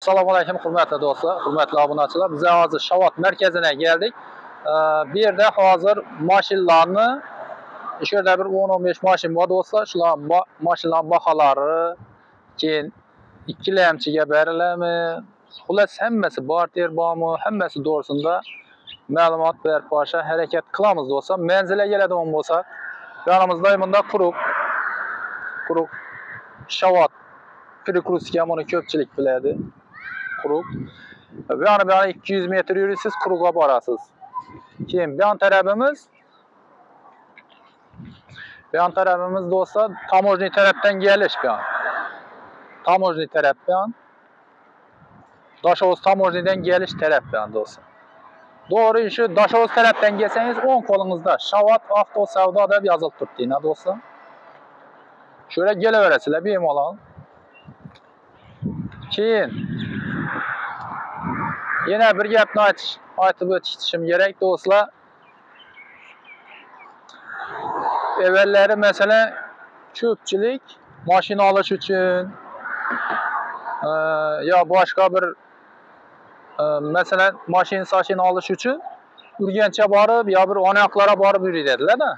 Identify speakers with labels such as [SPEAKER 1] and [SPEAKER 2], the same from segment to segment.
[SPEAKER 1] Assalomu alaykum hurmatli do'stlar, hurmatli obunachilar. Biz hozir Shavot markazine geldik. Bu yerda hozir mashinalarni shu yerda bir 10-15 mashina bor do'stlar. Shular mashinalar baholari, keyin ikkilamchiga beriladimi? Xullas hammasi barter bormi? Hammasi to'g'risida ma'lumot berib boshqa harakat qilamiz do'stlar. Manzilga keladigan bo'lsak, yonimizda bunda quruq Shavot Prikruska buni ko'pchilik biladi. Quruq. Bu yana 200 metr yurisiz quruqqa borasiz. Keyin bu tarafimiz do'stlar tamojniy tarafdan gelish bu. Tamojniy tarafdan Dashovuz tamojniydan gelish tarafdan do'stlar. Doğru shu Dashovuz tarafdan kelsangiz o'ng qo'lingizda Shavot avto savdo deb yozilib turibdi, do'stlar. Şöyle kelaverasizlar bemalol. Keyin yana bir gapni aytib o'tishim kerak do'stlar. Evvellari masalan ko'pchilik mashina olish uchun yo boshqa bir masalan mashina olish uchun Urganchga borib yo bir Onoyoqlarga borib yuradilar-da.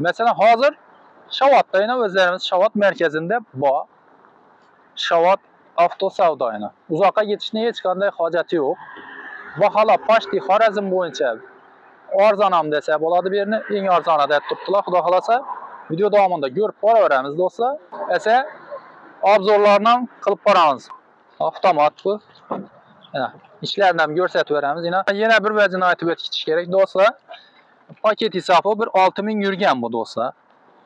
[SPEAKER 1] Masalan hozir Shavotda o'zlarimiz Shavot markazida bor. Shavot avto savdoyini. Uzoqqa ketishning hech qanday hojati yo'q. Baholar pashti Xorazm bo'yicha arzon ham desa bo'ladi bu yerni. Eng arzoni deb turibdilar. Xudo xolasa video davomida ko'rib boraveramiz do'stlar. Esa obzorlarni ham qilib boramiz. Avtomat bu. İşlerini ham ko'rsatib beramiz. Yana bir vazini aytib o'tish kerak do'stlar. Paket hisobi bir 6000 yurgan bu do'stlar.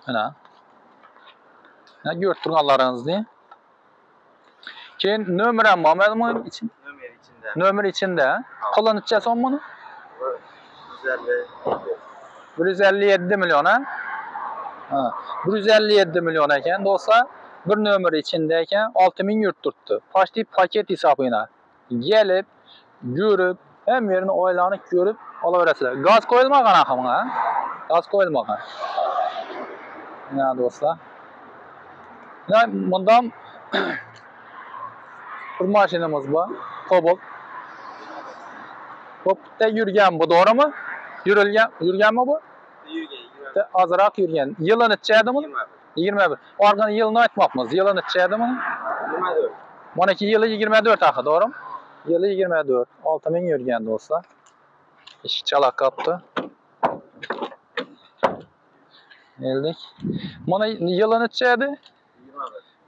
[SPEAKER 1] Mana ko'rib turganlaringizni. Keyin nomer ham bormi buni için? Nomer içinde. Qo'llanishcha so'm buni? 157 milyon ha? 157 milyon ekan do'stlar. Bir nomer içinde ekan 6000 yurt turibdi. Pashti paket hisobina. Gelib, ko'rib, ham yerini oylanib ko'rib olaverasizlar. Gaz qo'yilmagan aximga. Gaz qo'yilmagan. Ya do'stlar. Bundan bir mashinamiz bor. Cobalt. Cobalt yurgan bu, to'g'rimi? Yurganmi bu? Yurgan. Azroq yurgan. Yili nechadimi? 21. Orqani yilini aytmoqmiz. Yili nechadimi? 24. Manaki yili 24 axir, to'g'rimi? Yili 24. 6000 yurgan do'stlar. Eshik chalaq qopti. Geldik. Mana yili nechadi?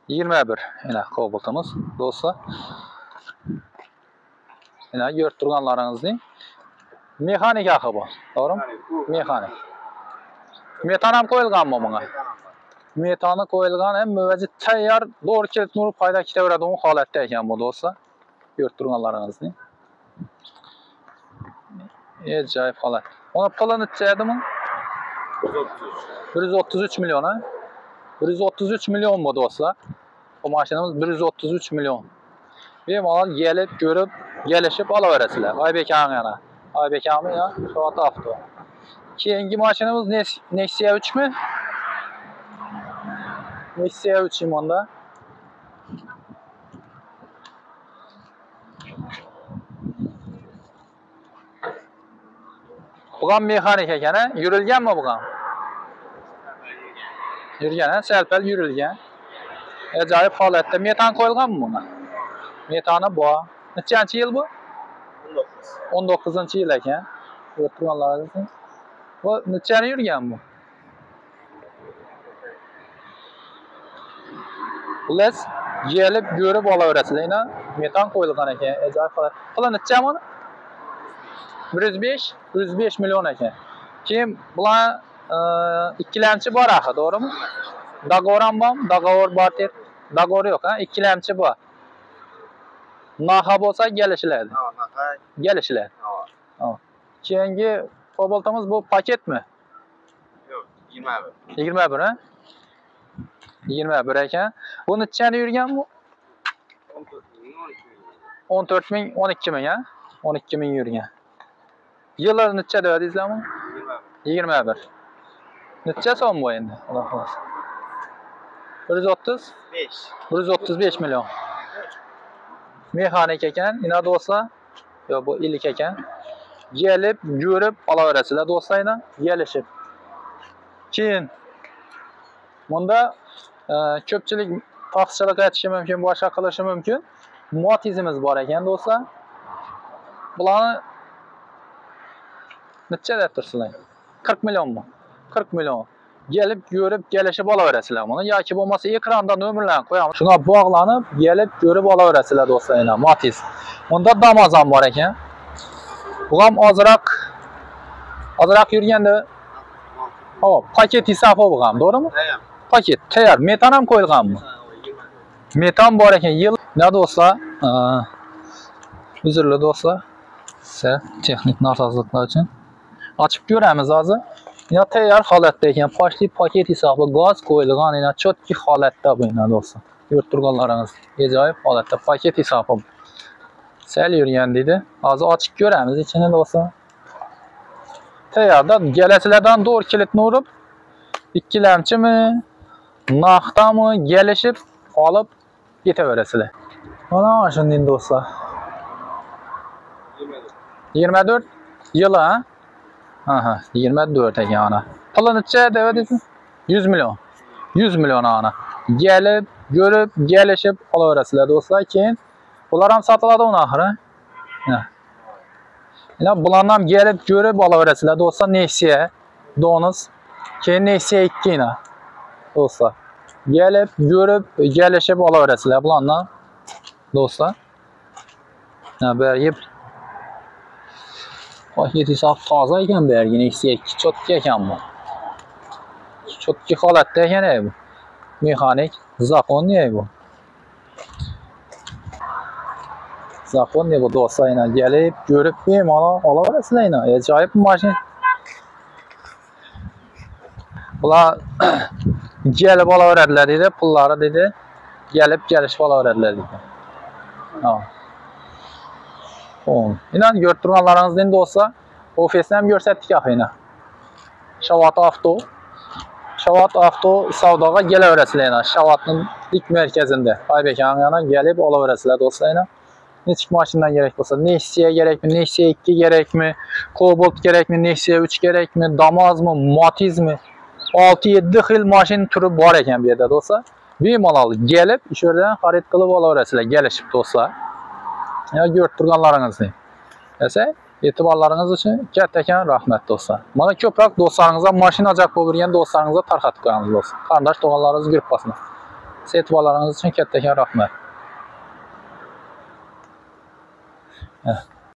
[SPEAKER 1] 21. Mana Cobaltimiz do'stlar. Mana ko'rib turganlaringizni mexanik axi bu, to'g'rimi? Mexanik. Metan ham qo'yilganmi bunga? Metani qo'yilgan, ham o'zi tayyor, to'g'ri kelib turib foyda ketaveradigan holatda ekan bu do'stlar. Ko'rib turganlaringizni. Ajoyib holat. Ona puli nechadimi? 133 milyon ha? 133 milyon bu do'stlar. Bu mashinamiz 133 milyon. Bemalol gelib, ko'rib, kelishib olaverasizlar. Oybek yana. Oybek ham ya, Shavot avto. Keyingi mashinamiz Nexia 3 mi? Nexia 3 imonda. Bugan mexanik ekan, yurilganmi bugan? Yurgan, sal-pal yurilgan. Ajoyib holatda. Metan qo'yilganmi bunga? Metani bor. Nechanchi yil bu? 19-yil ekan. Ko'rib turganlaringiz. Bu nechani yurgan bu? Xullas, kelib ko'rib olaverasizlar. Metan qo'yilgan ekan. Ajoyib holat. Puli necha buni? 105 milyon ekan. Keyin bular ikkilamchi bor axir, to'g'rimi? Dogovor ham bormi? Dogovor barter. Dogovor yo'q, ha? Ikkilamchi bor. Naxa bo'lsa kelishiladi. Kelishiladi. Keyingi Cobaltimiz bu paketmi?
[SPEAKER 2] Yo'q, 21.
[SPEAKER 1] 21 ha? 21 ekan. Bu nechani yurgan bu? 14 ming, 12 ming ha? 12 ming yurgan. Yillar necha dedingizlarmi? 21. Necha so'm bu endi? Xudo xolasa. 135 milyon. Mexanik ekan, ina do'stlar. Yo bu ilik ekan. Gelip, görüp olaverasizlar do'stlar ina, gelishib. Keyin bunda ko'pchilik taqchilik aytishi mumkin, boshqa qilishi mumkin. Matizimiz bor ekan do'stlar. Bularni necha deb tursizlar? 40 millionmi? 40 million. Gelib, görüp, gelishib olaverasizlar buni yoki bo'lmasa ekranda nomerlarni qo'yamiz. Shuna bog'lanib, gelib, görüp olaverasizlar do'stlar ina, Matiz. Bunda Damazon bor ekan. Bu ham ozroq yurganda hop, paket hisobi bu ham, to'g'rimi? Paket tayyor, metan ham qo'yilganmi? Metan bor ekan, yil. Ne do'stlar? Uzrli do'stlar. Siz texnik nosozliklar uchun ochib ko'ramiz hozir. Ya tayyor holatda ekan, pochli paket hisobi gaz qo'yilgan, yana chotki holatda bu yana do'stlar. Ko'rib turganlaringiz, ajoyib holatda paket hisobi. Sal yurgan dedi. Hozir ochib ko'ramiz ichini do'stlar. Tayyorda gelasilardan doğru kilitni urib, ikkilamchimi, naqdami gelishib olib ketaverasizlar. Mana shunday do'stlar. 24 yılı ha? Aha, 24 ekan ana. Puli necha deyapsiz? 100 milyon. 100 milyon ana. Gelib, görüp, gelishib olaverasizlar do'stlar. Keyin bular ham sotiladi uni oxiri. Yana bularni ham gelib, görüp olaverasizlar do'stlar. Nexia, Donus, keyin Nexia 2 ina. Do'stlar. Gelib, görüp, gelishib olaverasizlar bularni do'stlar. Berib paket hisob toza ekan bergi Nexia 2 chotki ekan bu. Chotki holatda ekan bu. Mexanik zaponniy bu. Zaponniy bu do'stlar ina gelib, görüp bemalol olaverasizlar ina. Ajoyib mashina. Bular gelib olaveradilar dedi, pullari dedi. Gelib gelishib olaveradilar dedi. Ha. İnan görüp turganlaringizni do'stlar, ofisni ham ko'rsatdik axiyna. Shavat Avto. Shavat Avto savdoga kelaverasizlar ina. Shavatning dik markazida. Aybekan yana gelib olaverasizlar do'stlar ina. Nechik mashinadan kerak bo'lsa, Nexia kerakmi, Nexia 2 kerakmi, Cobalt kerakmi, Nexia 3 kerakmi, Damazmi, Matizmi, 6-7 xil mashina turi bor ekan bu yerda do'stlar. Bemalol gelib, o'sha yerdan xarid qilib olaverasizlar, gelishib do'stlar. Ya görüp turganlaringizni. Esa e'tiborlaringiz uchun kattakon rahmat do'stlar. Mana ko'proq do'stlaringizga mashina ajab bo'lib yurgan do'stlaringizga tarqatib qo'yamiz do'stlar. Qarindosh to'g'anlaringiz ko'rib qolsin. Siz e'tiborlaringiz uchun kattakon rahmat.